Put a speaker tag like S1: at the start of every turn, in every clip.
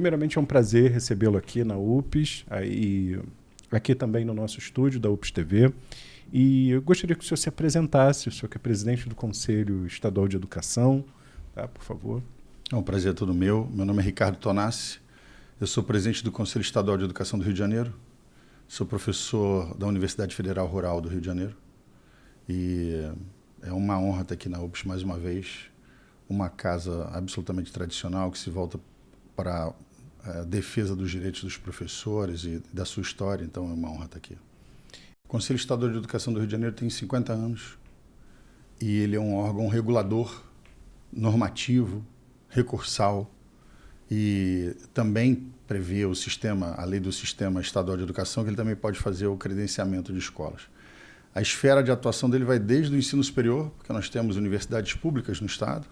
S1: primeiramente é um prazer recebê-lo aqui na UPES, aqui também no nosso estúdio da UPES TV. E eu gostaria que o senhor se apresentasse, o senhor que é presidente do Conselho Estadual de Educação, tá, por favor.
S2: É um prazer todo meu. Meu nome é Ricardo Tonassi. Eu sou presidente do Conselho Estadual de Educação do Rio de Janeiro. Sou professor da Universidade Federal Rural do Rio de Janeiro. E é uma honra estar aqui na UPES mais uma vez. Uma casa absolutamente tradicional que se volta para a defesa dos direitos dos professores e da sua história. Então é uma honra estar aqui. O Conselho Estadual de Educação do Rio de Janeiro tem 50 anos e ele é um órgão regulador, normativo, recursal e também prevê a lei do Sistema Estadual de Educação, que ele também pode fazer o credenciamento de escolas. A esfera de atuação dele vai desde o ensino superior, porque nós temos universidades públicas no estado,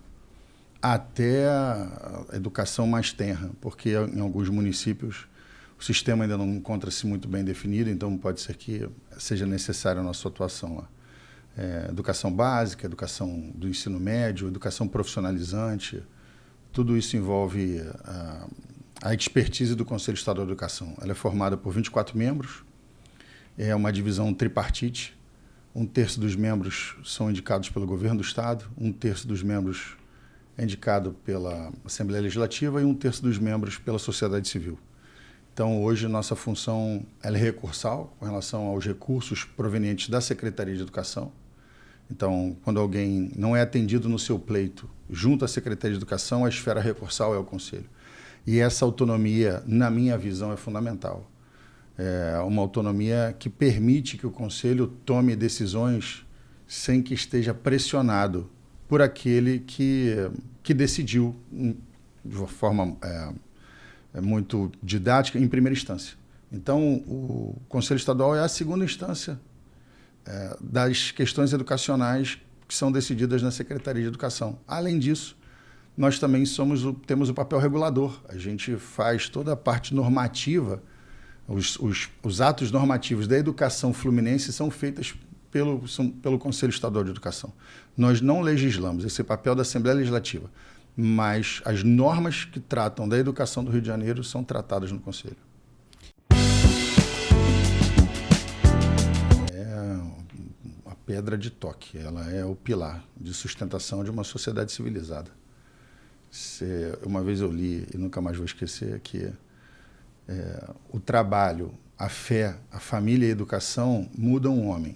S2: até a educação mais tenra, porque em alguns municípios o sistema ainda não encontra-se muito bem definido, então pode ser que seja necessária a nossa atuação lá. Educação básica, educação do ensino médio, educação profissionalizante, tudo isso envolve a expertise do Conselho Estadual de Educação. Ela é formada por 24 membros, é uma divisão tripartite, 1/3 dos membros são indicados pelo governo do estado, 1/3 dos membros é indicado pela Assembleia Legislativa e 1/3 dos membros pela sociedade civil. Então, hoje, nossa função ela é recursal com relação aos recursos provenientes da Secretaria de Educação. Então, quando alguém não é atendido no seu pleito junto à Secretaria de Educação, a esfera recursal é o Conselho. E essa autonomia, na minha visão, é fundamental. É uma autonomia que permite que o Conselho tome decisões sem que esteja pressionado por aquele que decidiu de uma forma muito didática em primeira instância. Então, o Conselho Estadual é a segunda instância das questões educacionais que são decididas na Secretaria de Educação. Além disso, nós também temos o papel regulador. A gente faz toda a parte normativa, os atos normativos da educação fluminense são feitos pelo Conselho Estadual de Educação. Nós não legislamos, esse é o papel da Assembleia Legislativa, mas as normas que tratam da educação do Rio de Janeiro são tratadas no Conselho. É a pedra de toque, ela é o pilar de sustentação de uma sociedade civilizada. Uma vez eu li, e nunca mais vou esquecer, que o trabalho, a fé, a família e a educação mudam um homem.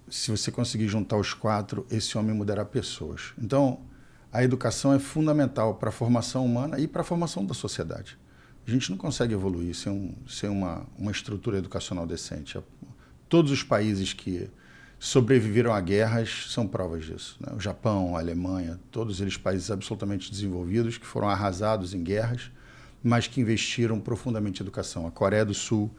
S2: Se você conseguir juntar os quatro, esse homem mudará pessoas. Então, a educação é fundamental para a formação humana e para a formação da sociedade. A gente não consegue evoluir sem uma estrutura educacional decente. Todos os países que sobreviveram a guerras são provas disso, né? O Japão, a Alemanha, todos eles países absolutamente desenvolvidos, que foram arrasados em guerras, mas que investiram profundamente em educação. A Coreia do Sul,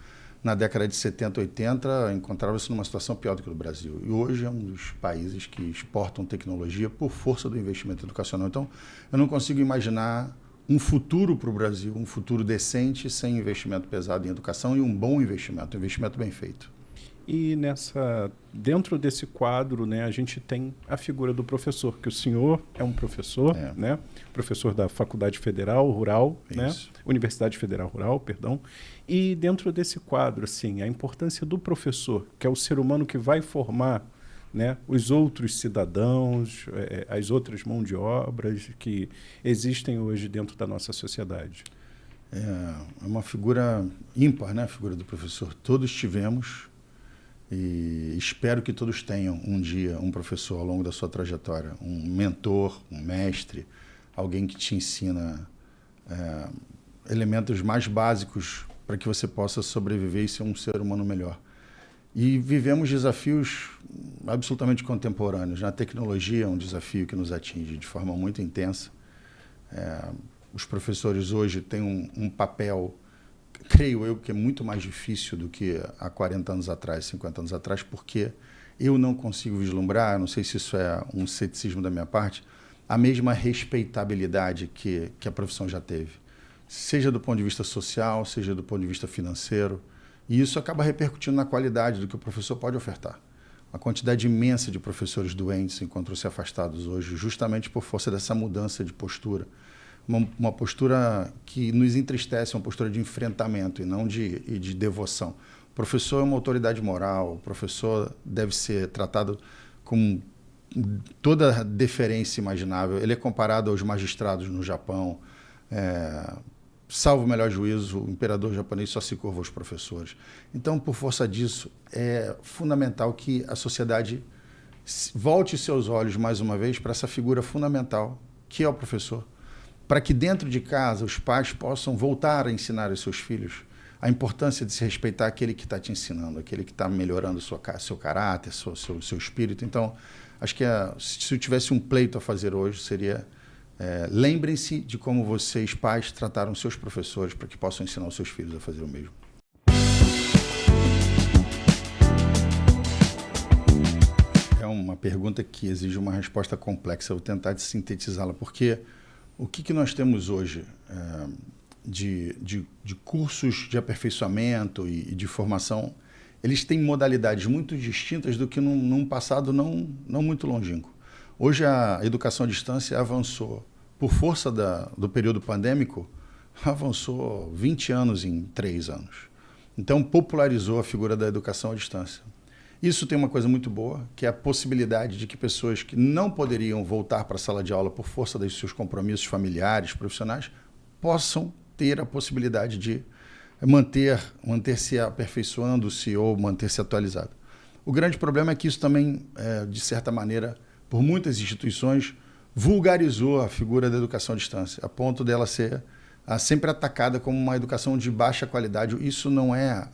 S2: na década de 70, 80, encontrava-se numa situação pior do que o do Brasil. E hoje é um dos países que exportam tecnologia por força do investimento educacional. Então, eu não consigo imaginar um futuro para o Brasil, um futuro decente, sem investimento pesado em educação e um bom investimento, um investimento bem feito.
S1: E dentro desse quadro, né, a gente tem a figura do professor, que o senhor é um professor, né, professor da Faculdade Federal Rural, né, Universidade Federal Rural, perdão. E dentro desse quadro, assim, a importância do professor, que é o ser humano que vai formar, né, os outros cidadãos, as outras mãos de obras que existem hoje dentro da nossa sociedade.
S2: É uma figura ímpar, né, a figura do professor. Todos tivemos. E espero que todos tenham um dia um professor ao longo da sua trajetória, um mentor, um mestre, alguém que te ensina elementos mais básicos para que você possa sobreviver e ser um ser humano melhor. E vivemos desafios absolutamente contemporâneos. A tecnologia é um desafio que nos atinge de forma muito intensa. Os professores hoje têm um papel, creio eu, que é muito mais difícil do que há 40 anos atrás, 50 anos atrás, porque eu não consigo vislumbrar, não sei se isso é um ceticismo da minha parte, a mesma respeitabilidade que a profissão já teve, seja do ponto de vista social, seja do ponto de vista financeiro, e isso acaba repercutindo na qualidade do que o professor pode ofertar. A quantidade imensa de professores doentes encontram-se afastados hoje, justamente por força dessa mudança de postura. uma postura que nos entristece, uma postura de enfrentamento e não de devoção. O professor é uma autoridade moral, o professor deve ser tratado com toda a deferência imaginável. Ele é comparado aos magistrados no Japão. Salvo o melhor juízo, o imperador japonês só se curva aos professores. Então, por força disso, é fundamental que a sociedade volte seus olhos mais uma vez para essa figura fundamental, que é o professor, para que dentro de casa os pais possam voltar a ensinar aos seus filhos a importância de se respeitar aquele que está te ensinando, aquele que está melhorando seu caráter, seu espírito. Então, acho que se eu tivesse um pleito a fazer hoje, seria lembrem-se de como vocês, pais, trataram seus professores para que possam ensinar os seus filhos a fazer o mesmo. É uma pergunta que exige uma resposta complexa. Eu vou tentar sintetizá-la, porque o que nós temos hoje de cursos de aperfeiçoamento e de formação, eles têm modalidades muito distintas do que num passado não muito longínquo. Hoje a educação à distância avançou, por força do período pandêmico, avançou 20 anos em 3 anos. Então popularizou a figura da educação à distância. Isso tem uma coisa muito boa, que é a possibilidade de que pessoas que não poderiam voltar para a sala de aula por força dos seus compromissos familiares, profissionais, possam ter a possibilidade de manter-se aperfeiçoando-se ou manter-se atualizado. O grande problema é que isso também, de certa maneira, por muitas instituições, vulgarizou a figura da educação à distância, a ponto dela ser sempre atacada como uma educação de baixa qualidade. Isso não é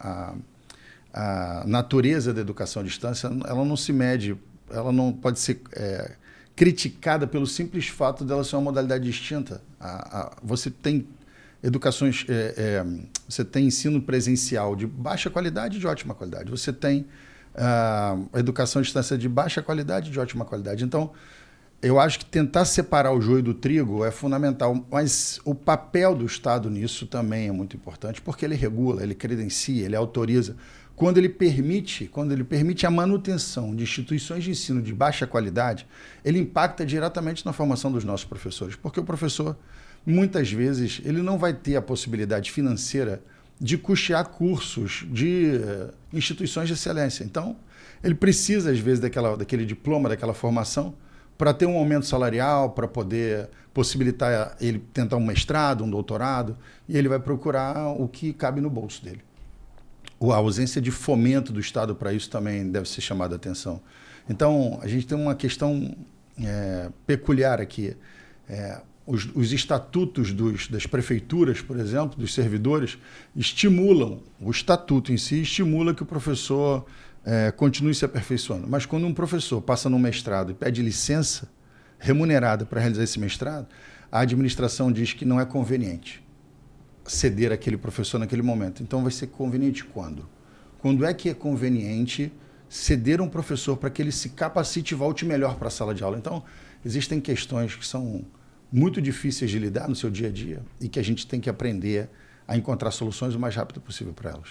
S2: a natureza da educação à distância. Ela não se mede, ela não pode ser criticada pelo simples fato dela ser uma modalidade distinta. Você tem educações, você tem ensino presencial de baixa qualidade e de ótima qualidade. Você tem a educação à distância de baixa qualidade e de ótima qualidade. Então, eu acho que tentar separar o joio do trigo é fundamental, mas o papel do Estado nisso também é muito importante, porque ele regula, ele credencia, ele autoriza. Quando ele permite a manutenção de instituições de ensino de baixa qualidade, ele impacta diretamente na formação dos nossos professores, porque o professor, muitas vezes, ele não vai ter a possibilidade financeira de custear cursos de instituições de excelência. Então, ele precisa, às vezes, daquele diploma, daquela formação, para ter um aumento salarial, para poder possibilitar ele tentar um mestrado, um doutorado, e ele vai procurar o que cabe no bolso dele. A ausência de fomento do Estado para isso também deve ser chamada a atenção. Então, a gente tem uma questão peculiar aqui. Os estatutos das prefeituras, por exemplo, dos servidores, estimulam, o estatuto em si estimula que o professor continue se aperfeiçoando. Mas quando um professor passa num mestrado e pede licença remunerada para realizar esse mestrado, a administração diz que não é conveniente ceder aquele professor naquele momento. Então vai ser conveniente quando? Quando é que é conveniente ceder um professor para que ele se capacite e volte melhor para a sala de aula? Então, existem questões que são muito difíceis de lidar no seu dia a dia e que a gente tem que aprender a encontrar soluções o mais rápido possível para elas.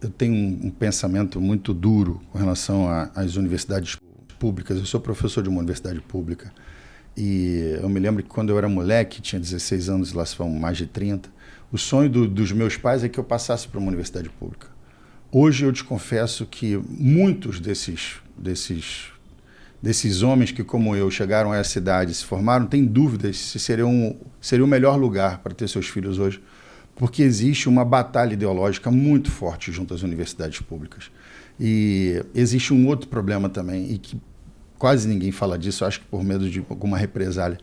S2: Eu tenho um pensamento muito duro com relação às universidades públicas. Eu sou professor de uma universidade pública e eu me lembro que quando eu era moleque, tinha 16 anos, lá se vão mais de 30, o sonho dos meus pais é que eu passasse para uma universidade pública. Hoje eu te confesso que muitos desses homens que, como eu, chegaram a essa idade e se formaram, têm dúvidas se seria o melhor lugar para ter seus filhos hoje, porque existe uma batalha ideológica muito forte junto às universidades públicas. E existe um outro problema também, e que quase ninguém fala disso, acho que por medo de alguma represália.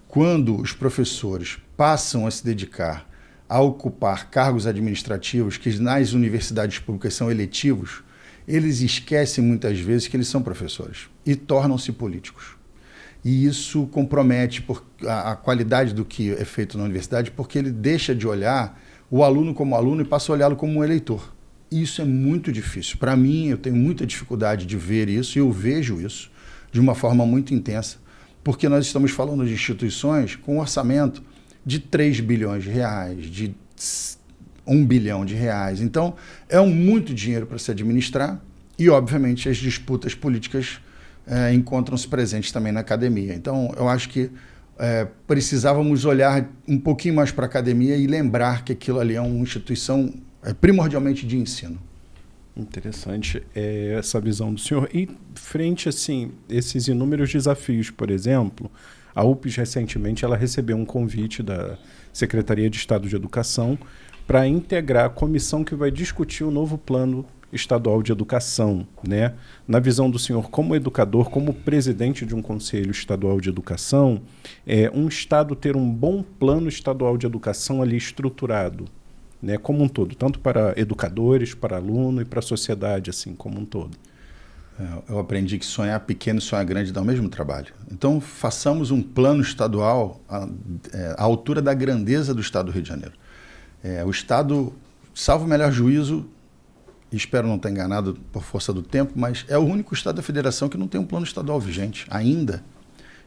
S2: Quando os professores passam a se dedicar a ocupar cargos administrativos que nas universidades públicas são eletivos, eles esquecem muitas vezes que eles são professores e tornam-se políticos. E isso compromete a qualidade do que é feito na universidade, porque ele deixa de olhar o aluno como aluno e passa a olhá-lo como um eleitor. E isso é muito difícil. Para mim, eu tenho muita dificuldade de ver isso, e eu vejo isso de uma forma muito intensa, porque nós estamos falando de instituições com um orçamento de 3 bilhões de reais, de 1 bilhão de reais. Então, é muito dinheiro para se administrar e, obviamente, as disputas políticas encontram-se presentes também na academia. Então, eu acho que precisávamos olhar um pouquinho mais para a academia e lembrar que aquilo ali é uma instituição primordialmente de ensino.
S1: Interessante essa visão do senhor. E frente assim, esses inúmeros desafios, por exemplo, a UPES recentemente ela recebeu um convite da Secretaria de Estado de Educação para integrar a comissão que vai discutir o novo plano estadual de educação, né? Na visão do senhor, como educador, como presidente de um conselho estadual de educação, um estado ter um bom plano estadual de educação ali estruturado, né, como um todo, tanto para educadores, para aluno e para a sociedade assim como um todo.
S2: Eu aprendi que sonhar pequeno e sonhar grande dá o mesmo trabalho. Então, façamos um plano estadual à altura da grandeza do Estado do Rio de Janeiro. O Estado, salvo o melhor juízo, espero não estar enganado por força do tempo, mas é o único Estado da Federação que não tem um plano estadual vigente ainda.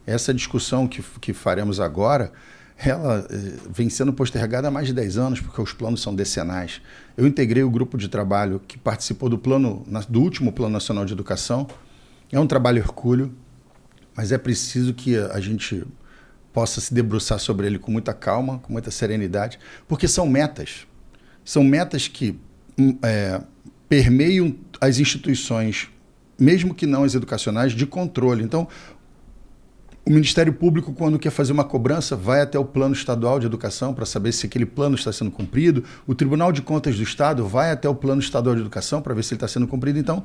S2: Essa discussão que faremos agora, ela vem sendo postergada há mais de 10 anos, porque os planos são decenais. Eu integrei o grupo de trabalho que participou do último Plano Nacional de Educação. É um trabalho hercúleo, mas é preciso que a gente possa se debruçar sobre ele com muita calma, com muita serenidade, porque são metas. São metas que permeiam as instituições, mesmo que não as educacionais, de controle. Então, o Ministério Público, quando quer fazer uma cobrança, vai até o Plano Estadual de Educação para saber se aquele plano está sendo cumprido. O Tribunal de Contas do Estado vai até o Plano Estadual de Educação para ver se ele está sendo cumprido. Então,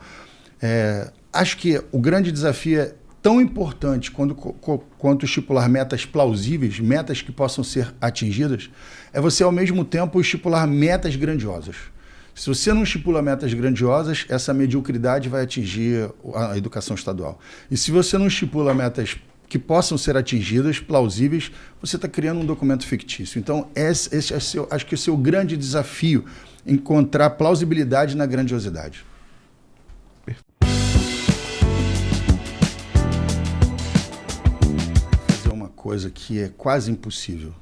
S2: acho que o grande desafio é tão importante quanto estipular metas plausíveis, metas que possam ser atingidas, é você, ao mesmo tempo, estipular metas grandiosas. Se você não estipula metas grandiosas, essa mediocridade vai atingir a educação estadual. E se você não estipula metas que possam ser atingidas, plausíveis, você está criando um documento fictício. Então, esse acho que esse é o grande desafio, encontrar plausibilidade na grandiosidade. Fazer uma coisa que é quase impossível.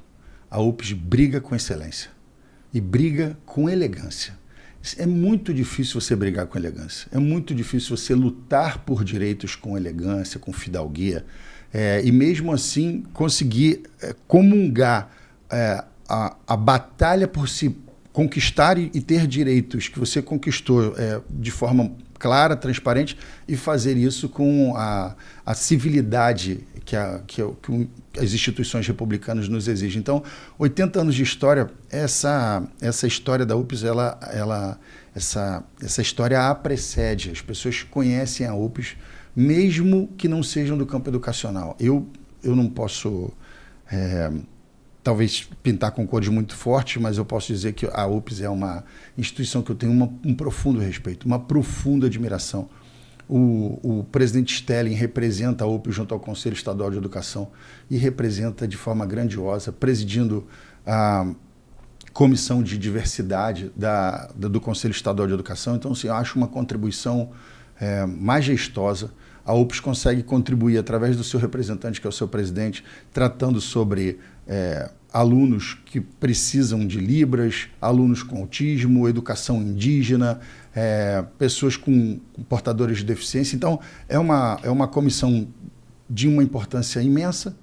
S2: A UPES briga com excelência e briga com elegância. É muito difícil você brigar com elegância. É muito difícil você lutar por direitos com elegância, com fidalguia. E mesmo assim conseguir comungar a batalha por se conquistar e ter direitos que você conquistou de forma clara, transparente, e fazer isso com a civilidade que as instituições republicanas nos exigem. Então, 80 anos de história, essa história da UPES, essa história a precede. As pessoas conhecem a UPES, mesmo que não sejam do campo educacional. Eu não posso, talvez, pintar com cores muito fortes, mas eu posso dizer que a UPES é uma instituição que eu tenho um profundo respeito, uma profunda admiração. O presidente Stelling representa a UPES junto ao Conselho Estadual de Educação e representa de forma grandiosa, presidindo a Comissão de Diversidade do Conselho Estadual de Educação. Então, assim, eu acho uma contribuição majestosa. A UPES consegue contribuir através do seu representante, que é o seu presidente, tratando sobre alunos que precisam de Libras, alunos com autismo, educação indígena, pessoas com portadores de deficiência. Então, é uma comissão de uma importância imensa,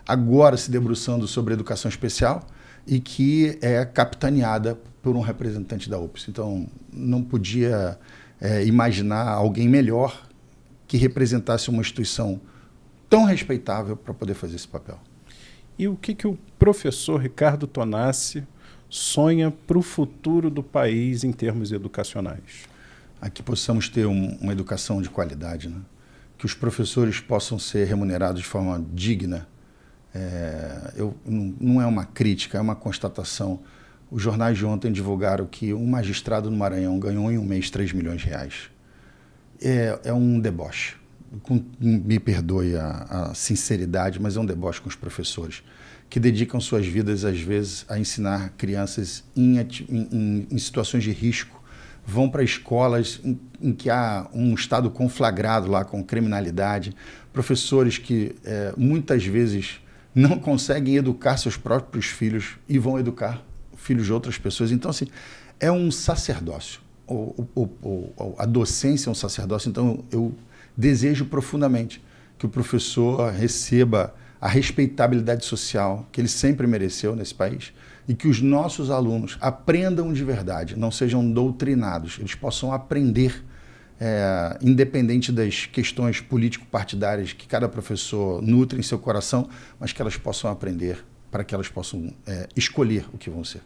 S2: agora se debruçando sobre educação especial, e que é capitaneada por um representante da UPES. Então, não podia imaginar alguém melhor que representasse uma instituição tão respeitável para poder fazer esse papel.
S1: E o que o professor Ricardo Tonassi sonha para o futuro do país em termos educacionais?
S2: Aqui possamos ter uma educação de qualidade, né? Que os professores possam ser remunerados de forma digna. Não é uma crítica, é uma constatação. Os jornais de ontem divulgaram que um magistrado no Maranhão ganhou em um mês 3 milhões de reais. É um deboche. Me perdoe a sinceridade, mas é um deboche com os professores, que dedicam suas vidas, às vezes, a ensinar crianças em situações de risco, vão para escolas em que há um estado conflagrado lá com criminalidade, professores que muitas vezes não conseguem educar seus próprios filhos e vão educar filhos de outras pessoas. Então, assim, é um sacerdócio. A docência é um sacerdócio. Então, desejo profundamente que o professor receba a respeitabilidade social que ele sempre mereceu nesse país e que os nossos alunos aprendam de verdade, não sejam doutrinados, eles possam aprender, independente das questões político-partidárias que cada professor nutre em seu coração, mas que elas possam aprender para que elas possam escolher o que vão ser.